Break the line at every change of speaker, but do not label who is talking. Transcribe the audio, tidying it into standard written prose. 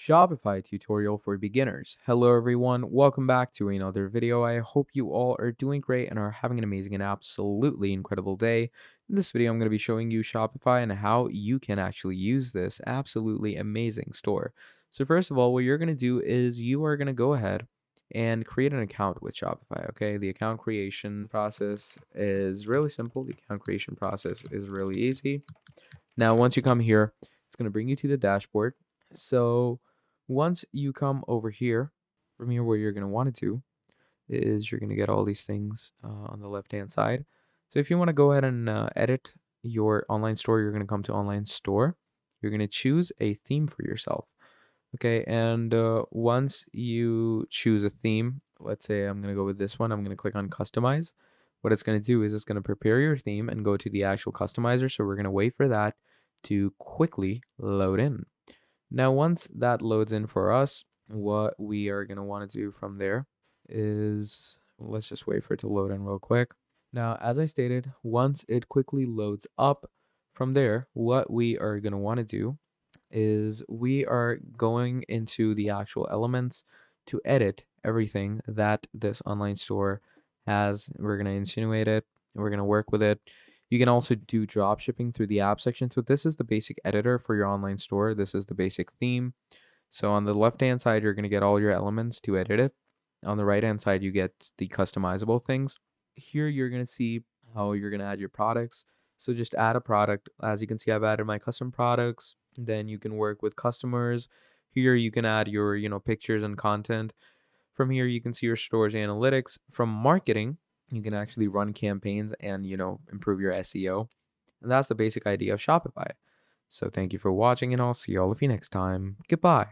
Shopify tutorial for beginners. Hello everyone, welcome back to another video. I hope you all are doing great and are having an amazing and absolutely incredible day. In this video, I'm going to be showing you Shopify and how you can actually use this absolutely amazing store. So first of all, what you're going to do is you are going to go ahead and create an account with Shopify, okay? The account creation process is really simple. The account creation process is really easy. Now, once you come here, it's going to bring you to the dashboard. So once you come over here, from here where you're going to want to do is you're going to get all these things on the left-hand side. So if you want to go ahead and edit your online store, you're going to come to online store. You're going to choose a theme for yourself. Okay, and once you choose a theme, let's say I'm going to go with this one, I'm going to click on customize. What it's going to do is it's going to prepare your theme and go to the actual customizer. So we're going to wait for that to quickly load in. Now, once that loads in for us, what we are going to want to do from there is, let's just wait for it to load in real quick. Now, as I stated, once it quickly loads up from there, what we are going to want to do is we are going into the actual elements to edit everything that this online store has. We're going to insinuate it. We're going to work with it. You can also do drop shipping through the app section. So this is the basic editor for your online store. This is the basic theme. So on the left-hand side, you're going to get all your elements to edit it. On the right-hand side, you get the customizable things. Here, you're going to see how you're going to add your products. So just add a product. As you can see, I've added my custom products. Then you can work with customers. Here, you can add your, pictures and content. From here, you can see your store's analytics. From marketing, you can actually run campaigns and, improve your SEO. And that's the basic idea of Shopify. So thank you for watching, and I'll see all of you next time. Goodbye.